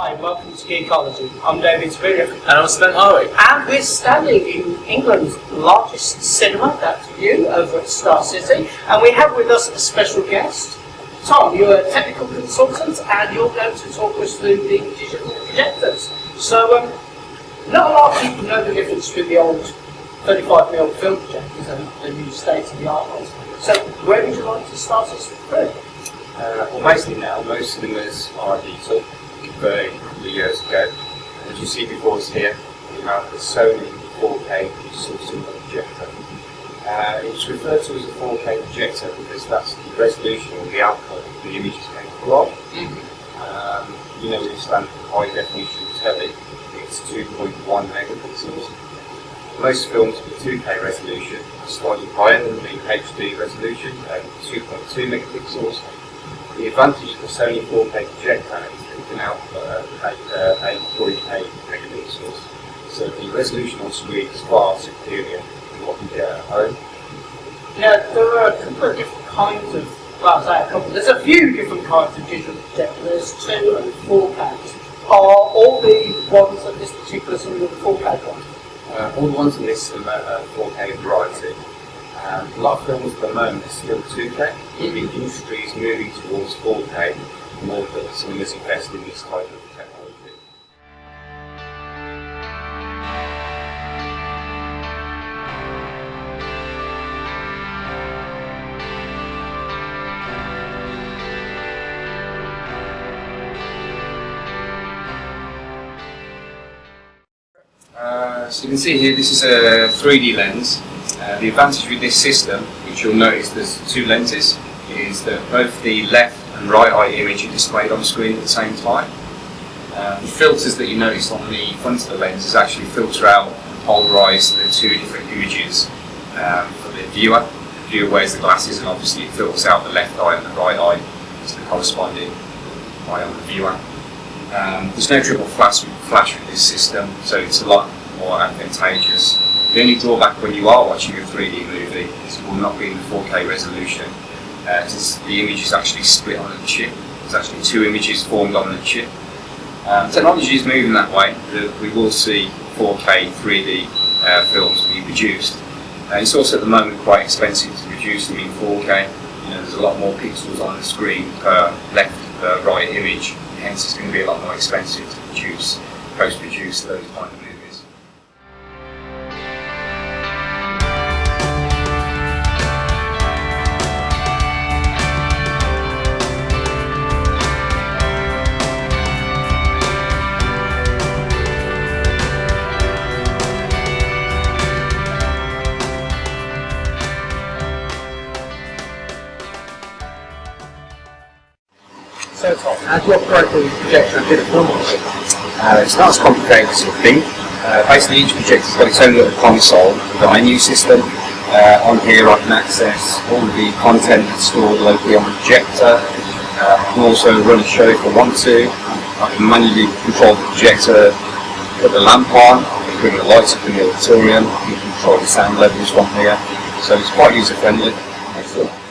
Hi, welcome to Geekology. I'm David Spear. And I'm Sven Harwick. And we're standing in England's largest cinema, that's Vue, over at Star City. And we have with us a special guest. Tom, you're a technical consultant and you're going to talk us through the digital projectors. So, not a lot of people know the difference between the old 35mm film projectors and the new state-of-the-art ones. So, where would you like to start us through? Well, basically now, most cinemas are digital. A couple of years ago. As you see before us here, we have the Sony 4K digital cinema projector. It's referred to as a 4K projector because that's the resolution or the output the image is capable of. You know, the standard high definition telly, it's 2.1 megapixels. Most films with 2K resolution are slightly higher than the HD resolution, 2.2 megapixels. The advantage of the Sony 4K projector is that it can output at 8.8 megapixels, so the resolution on screen is far superior to what you get at home. Yeah, there are a couple of different kinds of, well, I say a couple, there's a few different kinds of digital projectors. There's 2 and 4Ks. Are all the ones at this particular cinema the 4K ones? All the ones in this cinema are 4K variety. A lot of films at the moment are still 2K. The industry is moving towards 4K more that cinemas invest in this type of technology. So you can see here, this is a 3D lens. The advantage with this system, which you'll notice there's 2 lenses, is that both the left and right eye image are displayed on screen at the same time. The filters that you notice on the front of the lens is actually filter out and polarise the 2 different images for the viewer. The viewer wears the glasses and obviously it filters out the left eye and the right eye to the corresponding eye on the viewer. There's no triple flash with this system, so it's a lot more advantageous. The only drawback when you are watching a 3D movie is it will not be in the 4K resolution, since the image is actually split on the chip. There's actually 2 images formed on the chip. Technology is moving that way. We will see 4K 3D films being produced. It's also at the moment quite expensive to produce them in 4K. You know, there's a lot more pixels on the screen per left right image, hence it's going to be a lot more expensive to produce, post-produce those kind of movies. So Tom, how do you operate the projector and fit a film on it? It's not as complicated as you think. Basically each projector's got its own little console with a menu system. On here I can access all the content that's stored locally on the projector. I can also run a show if I want to. I can manually control the projector, put the lamp on, I can bring the lights up in the auditorium, I can control the sound levels from here. So it's quite user friendly. Excellent.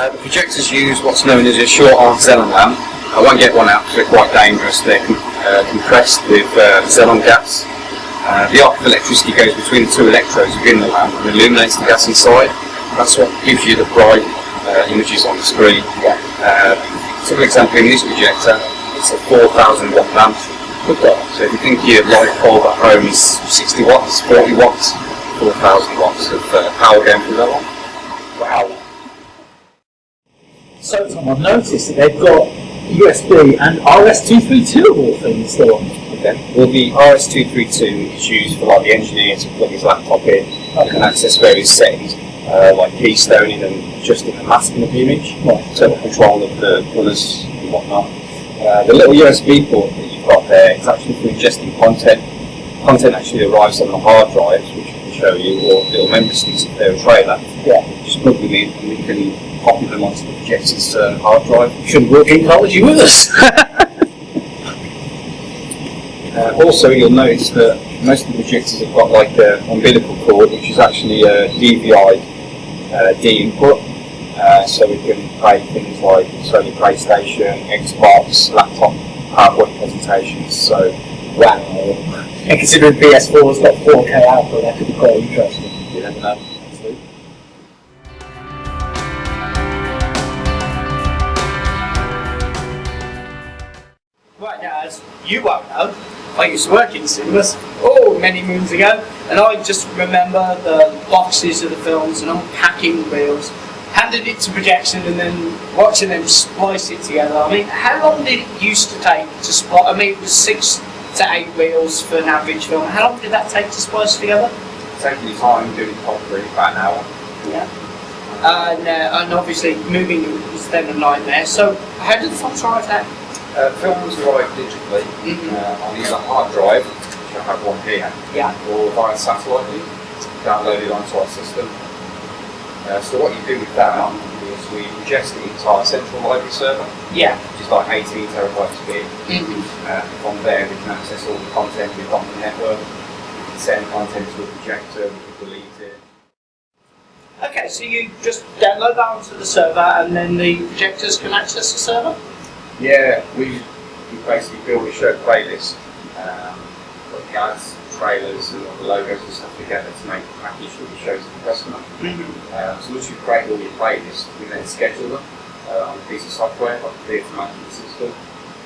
The projectors use what's known as a short arm xenon lamp. I won't get one out because they're quite dangerous. They're compressed with xenon gas. The arc of electricity goes between the 2 electrodes within the lamp and illuminates the gas inside. That's what gives you the bright images on the screen. Typical example in this projector, it's a 4,000 watt lamp. So if you think your light bulb at home is 60 watts, 40 watts, 4,000 watts of power going through that one. Wow. So Tom, I've noticed that they've got USB and RS232 of all things still on. Okay. Well, the RS232 is used for like the engineer to plug his laptop in. You can access various settings like keystoning and adjusting the masking of the image, total control of the colours and whatnot. The little USB port that you've got there is actually for ingesting content. Content actually arrives on the hard drives, which I can show you, or little memory sticks if they're a trailer. Just plug them in and you can copy them onto the projector's hard drive. You should work Geekology with us. Also, you'll notice that most of the projectors have got like an umbilical cord, which is actually a DVI D input. So we can play things like Sony PlayStation, Xbox, laptop, PowerPoint presentations. So, wow. And considering PS4's got 4K output, that could be quite interesting. you never know. Right now, as you won't know, I used to work in cinemas, many moons ago, and I just remember the boxes of the films and unpacking reels, handing it to projection and then watching them splice it together. I mean, how long did it used to take to splice? I mean, it was 6 to 8 reels for an average film. How long did that take to splice together? Taking your time, doing it properly, about an hour. Yeah. And obviously moving was then a nightmare. So how did the films arrive now? Films arrive digitally on either hard drive, which I have one here, or via satellite link, downloaded onto our system. So what you do with that is we ingest the entire central library server, which is like 18 terabytes big. From there we can access all the content we've got on the network, we can send content to a projector, we can delete it. Okay, so you just download that onto the server and then the projectors can access the server? Yeah, we basically build a show playlist, put the ads, trailers and all the logos and stuff together to make a package that we show to the customer. So once you create all your playlists, we then schedule them on a piece of software like the theatre management system.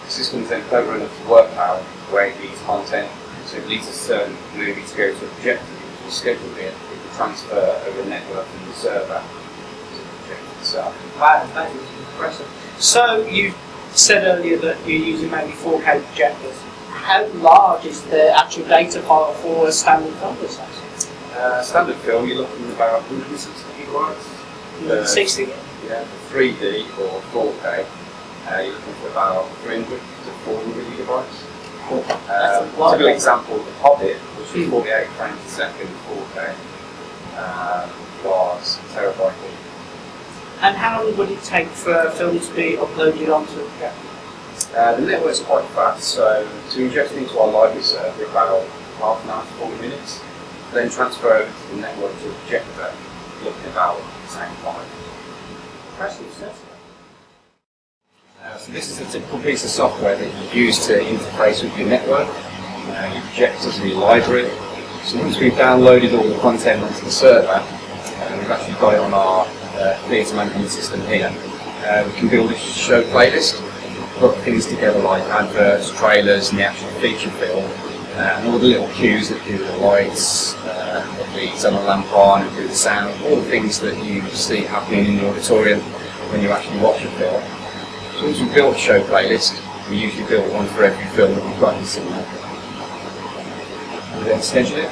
The system's then clever enough to work out where it needs content. So if it needs a certain movie to go to a projector, it will schedule it will transfer over the network from the server to the projector itself. Wow, that is impressive. So you said earlier that you're using maybe 4K projectors. How large is the actual data file for a standard film? Standard film, you're looking at about 160 gigabytes. 60? Yeah, for 3D or 4K, you're looking for about 300 to 400 gigabytes. Typical example, The Hobbit, which is 48 frames a second, 4K, was a terabyte big. And how long would it take for a film to be uploaded onto the projector? The network's quite fast, so to ingest into our library server about half an hour to 40 minutes, then transfer over to the network to the projector, looking about the same time. Impressive stuff. So this is a typical piece of software that you use to interface with your network, your projectors and your library. So once we've downloaded all the content onto the server, we've actually got it on our theatre management system here, we can build a show playlist, put things together like adverts, trailers and the actual feature film, and all the little cues that do the lights, the turn the lamp on and do the sound, all the things that you see happening in the auditorium when you actually watch a film. So once we've built a show playlist, we usually build one for every film that we've got in the cinema. We then schedule it.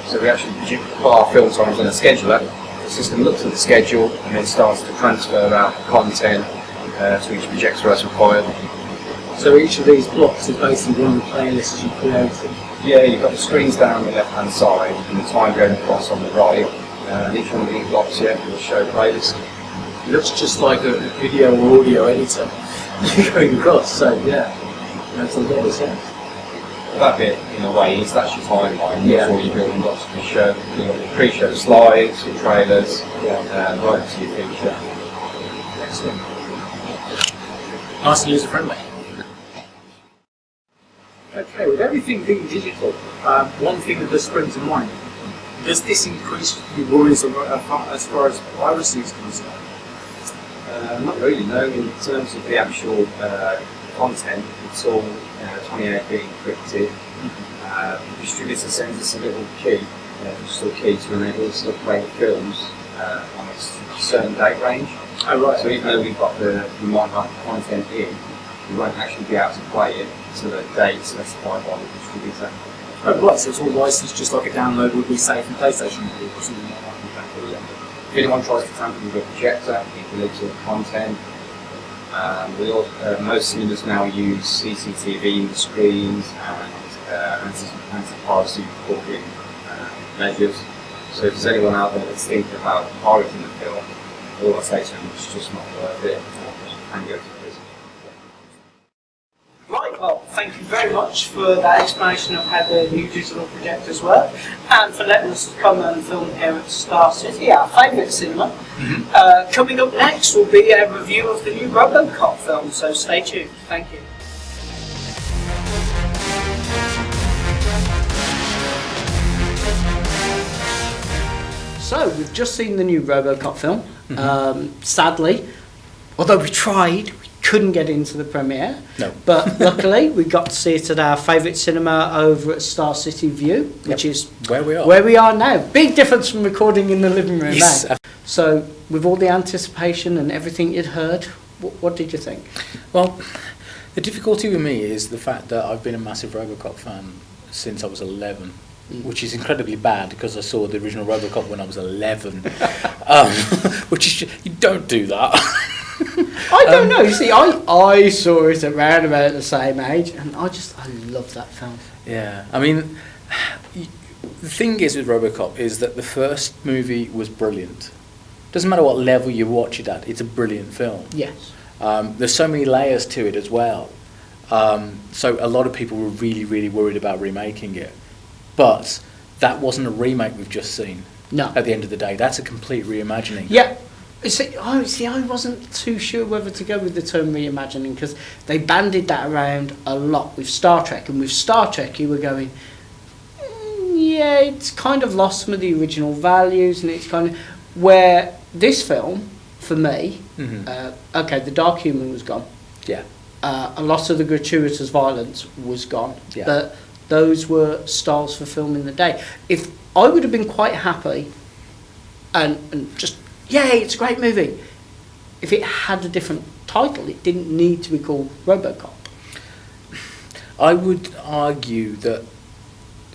So we actually put our film times on a scheduler. The system looks at the schedule and then starts to transfer out content to each projector as required. So each of these blocks is basically one of the playlists you created? Yeah, you've got the screens down on the left hand side and the time going across on the right. And each one of these blocks here will show playlist. It looks just like a video or audio editor going across, so yeah, that's a lot of sense. That bit, in a way, is that's your timeline. That's all you're building blocks to show. You've got your pre-show slides, your trailers, right up to your feature. Excellent. Nice and user-friendly. Okay, with everything being digital, one thing that does spring to mind, does this increase your worries as far as piracy is concerned? Not really, no. In terms of the actual content, it's all 28-bit encrypted. The distributor sends us a little key, digital key to enable us to play the films on a certain date range. Oh, right. So even though we've got we might have the content in, we won't actually be able to play it to the date specified by the distributor. Oh, right, so it's all licensed just like a download would be, say, from PlayStation or something like that. Exactly, yeah. If anyone tries to tamper with a projector, it deletes all the content. Most cinemas now use CCTV in the screens and anti-piracy reporting measures. So if there's anyone out there that's thinking about pirating the film, all I say to them is just not worth it, and go to prison. Right, Well, thank you very much for that explanation of how the new digital projectors work, and for letting us come and film here at Star City, our favourite cinema. Coming up next will be a review of the new RoboCop film, so stay tuned. Thank you. So, we've just seen the new RoboCop film. Sadly, although we tried, we couldn't get into the premiere. No. But luckily, we got to see it at our favourite cinema over at Star City Vue, which is where we are now. Big difference from recording in the living room Yes. now. So, with all the anticipation and everything you'd heard, what did you think? Well, the difficulty with me is the fact that I've been a massive RoboCop fan since I was 11. Which is incredibly bad because I saw the original RoboCop when I was 11. Which is you don't do that. I don't know. You see, I saw it around about the same age, and I love that film. Yeah, I mean, the thing is with RoboCop is that the first movie was brilliant. Doesn't matter what level you watch it at, it's a brilliant film. Yes. There's so many layers to it as well. So a lot of people were really, really worried about remaking it. But that wasn't a remake we've just seen. No. At the end of the day, that's a complete reimagining. Yeah. I wasn't too sure whether to go with the term reimagining because they bandied that around a lot with Star Trek, and with Star Trek you were going, yeah, it's kind of lost some of the original values, and it's kind of where this film, for me, okay, the dark humour was gone. Yeah. A lot of the gratuitous violence was gone. Yeah. But those were styles for film in the day. If I would have been quite happy and just, yay, it's a great movie, if it had a different title. It didn't need to be called RoboCop. I would argue that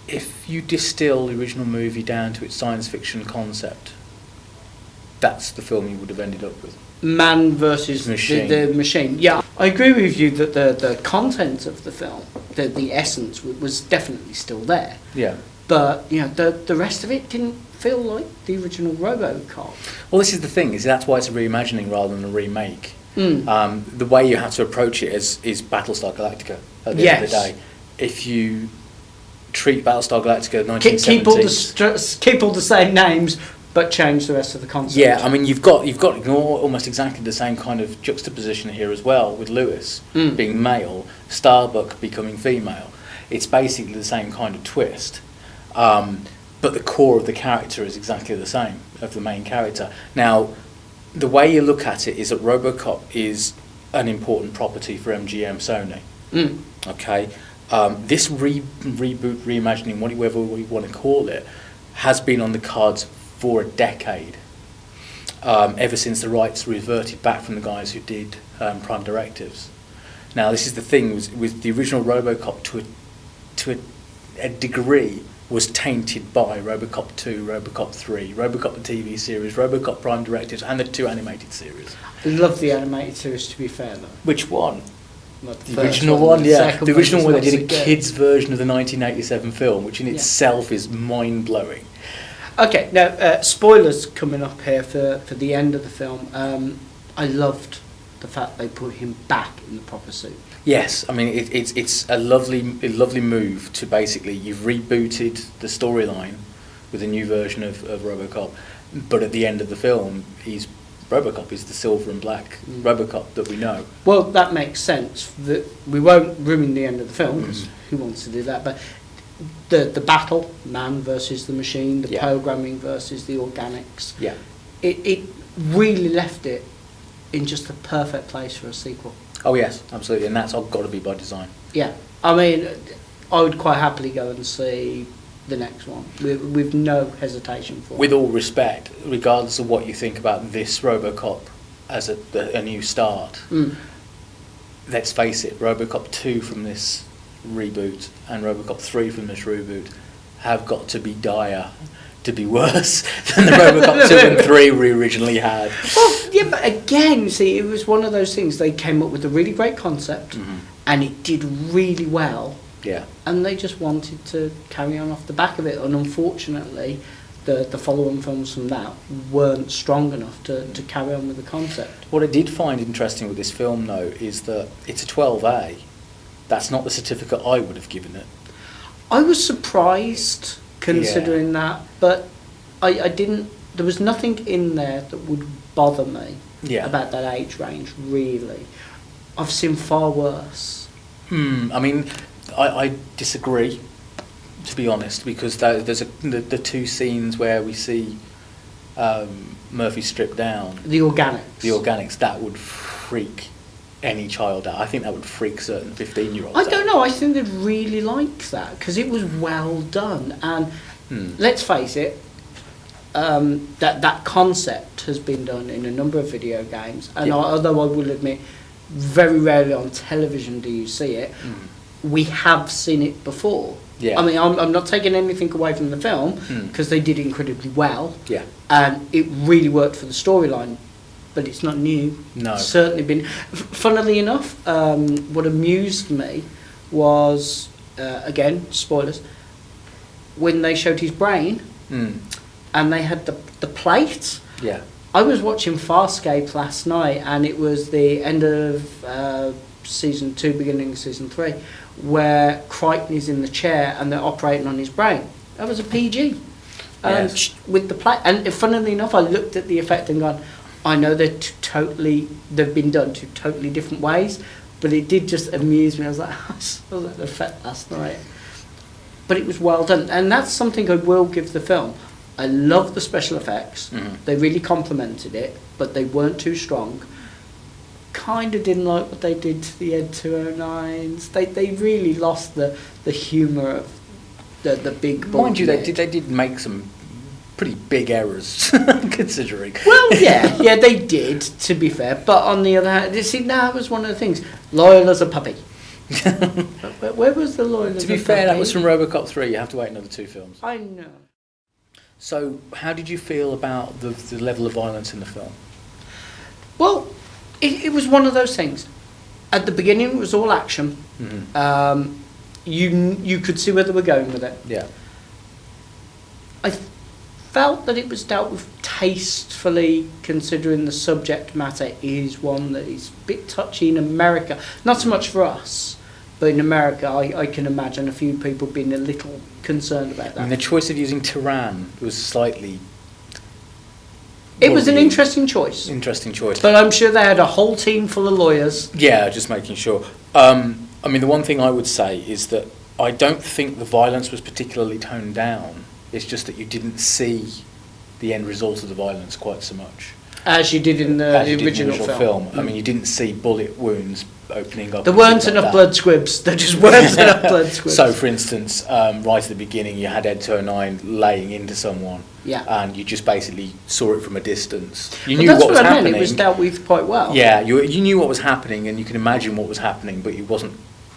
if you distill the original movie down to its science fiction concept, that's the film you would have ended up with. Man versus Machine. The machine. Yeah, I agree with you that the content of the film, the essence was definitely still there. Yeah. But the rest of it didn't feel like the original RoboCop. Well, this is the thing, is that's why it's a reimagining rather than a remake. The way you have to approach it is Battlestar Galactica at the end of the day. If you treat Battlestar Galactica 1970s... Keep all the same names, but change the rest of the concept. Yeah, I mean, you've got almost exactly the same kind of juxtaposition here as well, with Lewis being male, Starbuck becoming female. It's basically the same kind of twist. But the core of the character is exactly the same, of the main character. Now, the way you look at it is that RoboCop is an important property for MGM Sony. Okay? This reboot, reimagining, whatever we want to call it, has been on the cards for a decade. Ever since the rights reverted back from the guys who did Prime Directives. Now, this is the thing, with the original RoboCop to a degree was tainted by RoboCop 2, RoboCop 3, RoboCop the TV series, RoboCop Prime Directives, and the 2 animated series. I love the animated series, to be fair, though. Which one? Not The original one, yeah. The original one, one they did a kids' version of the 1987 film, which in itself is mind-blowing. Okay, now, spoilers coming up here for the end of the film. I loved the fact they put him back in the proper suit. Yes, I mean it's a lovely move to basically you've rebooted the storyline with a new version of RoboCop, but at the end of the film, RoboCop is the silver and black RoboCop that we know. Well, that makes sense. We won't ruin the end of the film because who wants to do that? But the battle, man versus the machine, the programming versus the organics. Yeah, it really left it in just the perfect place for a sequel. Oh yes, absolutely, and that's got to be by design. Yeah, I mean, I would quite happily go and see the next one with no hesitation for it. With all respect, regardless of what you think about this RoboCop as a new start, let's face it, RoboCop 2 from this reboot and RoboCop 3 from this reboot have got to be dire to be worse than the RoboCop 2 and 3 we originally had. Well, yeah, but again, see, it was one of those things. They came up with a really great concept, and it did really well. Yeah. And they just wanted to carry on off the back of it, and unfortunately, the follow-on films from that weren't strong enough to carry on with the concept. What I did find interesting with this film, though, is that it's a 12A, That's not the certificate I would have given it. I was surprised considering that, but I didn't. There was nothing in there that would bother me about that age range. Really, I've seen far worse. I mean, I disagree, to be honest, because there's the two scenes where we see Murphy stripped down. The organics. That would freak any child out. I think that would freak certain 15-year-olds I don't know. I think they'd really like that because it was well done. And let's face it, that concept has been done in a number of video games. And although I will admit, very rarely on television do you see it, we have seen it before. Yeah. I mean, I'm not taking anything away from the film because they did incredibly well. Yeah. And it really worked for the storyline. But it's not new. No. It's certainly been. Funnily enough, what amused me was, again, spoilers, when they showed his brain and they had the plate. Yeah. I was watching Farscape last night and it was the end of season 2, beginning of season 3, where Crichton is in the chair and they're operating on his brain. That was a PG. Yes. With the plate. And funnily enough, I looked at the effect and gone, I know they've been done two totally different ways, but it did just amuse me. I was like, I saw that effect last night. But it was well done, and that's something I will give the film. I love the special effects. They really complemented it, but they weren't too strong. Kind of didn't like what they did to the Ed 209s. They really lost the humour of the big. Mind you, they did make some pretty big errors, considering. Well, yeah, they did, to be fair. But on the other hand, you see, that was one of the things. Loyal as a puppy. Where was the loyal as a puppy? To be fair, that was from RoboCop 3. You have to wait another 2 films. I know. So, how did you feel about the level of violence in the film? Well, it was one of those things. At the beginning, it was all action. You could see where they were going with it. Yeah. I felt that it was dealt with tastefully, considering the subject matter is one that is a bit touchy in America. Not so much for us, but in America, I can imagine a few people being a little concerned about that. And the choice of using Tehran was slightly... It was an interesting choice. Interesting choice. But I'm sure they had a whole team full of lawyers. Yeah, just making sure. I mean, the one thing I would say is that I don't think the violence was particularly toned down. It's just that you didn't see the end result of the violence quite so much. As you did in the original film. I mean, you didn't see bullet wounds opening up. There weren't enough blood squibs. There just weren't enough blood squibs. So, for instance, right at the beginning, you had Ed 209 laying into someone. Yeah. And you just basically saw it from a distance. You But knew that's what was I happening. meant. It was dealt with quite well. Yeah, you knew what was happening, and you can imagine what was happening, but it wasn't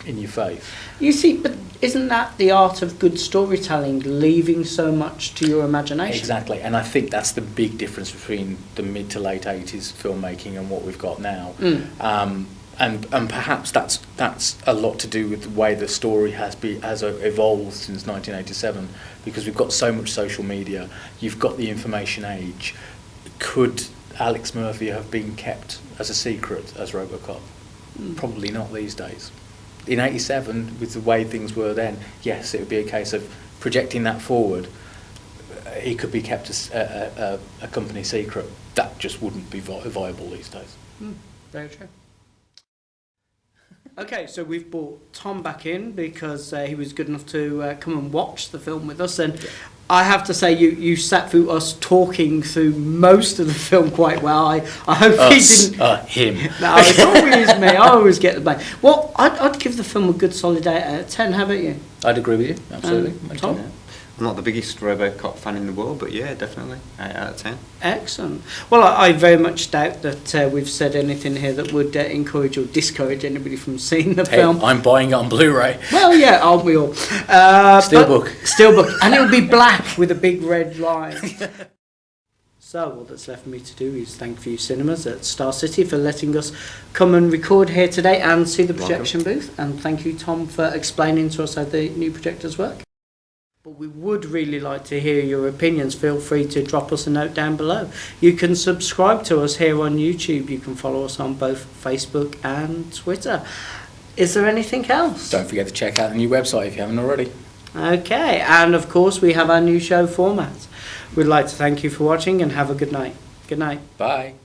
in your face. You see, but isn't that the art of good storytelling, leaving so much to your imagination? Exactly, and I think that's the big difference between the mid to late 80s filmmaking and what we've got now. And perhaps that's a lot to do with the way the story has evolved since 1987, because we've got so much social media. You've got the information age. Could Alex Murphy have been kept as a secret as RoboCop? Probably not these days. In 87, with the way things were then, yes, it would be a case of projecting that forward. He could be kept as a company secret. That just wouldn't be viable these days. Very true. Okay, so we've brought Tom back in because he was good enough to come and watch the film with us, and I have to say you sat through us talking through most of the film quite well. I hope he didn't... Him. No, it's always me. I always get the blame. Well, I'd give the film a good solid 8 out of 10. How about you? I'd agree with you, absolutely. Tom? I'm not the biggest RoboCop fan in the world, but yeah, definitely 8 out of 10. Excellent. Well, I very much doubt that we've said anything here that would encourage or discourage anybody from seeing the film. I'm buying it on Blu-ray. Well, yeah, aren't we all? Steelbook. And it'll be black with a big red line. So all that's left for me to do is thank Vue Cinemas at Star City for letting us come and record here today and see the projection booth. And thank you, Tom, for explaining to us how the new projectors work. But we would really like to hear your opinions. Feel free to drop us a note down below. You can subscribe to us here on YouTube. You can follow us on both Facebook and Twitter. Is there anything else? Don't forget to check out the new website if you haven't already. Okay, and of course we have our new show format. We'd like to thank you for watching and have a good night. Good night. Bye.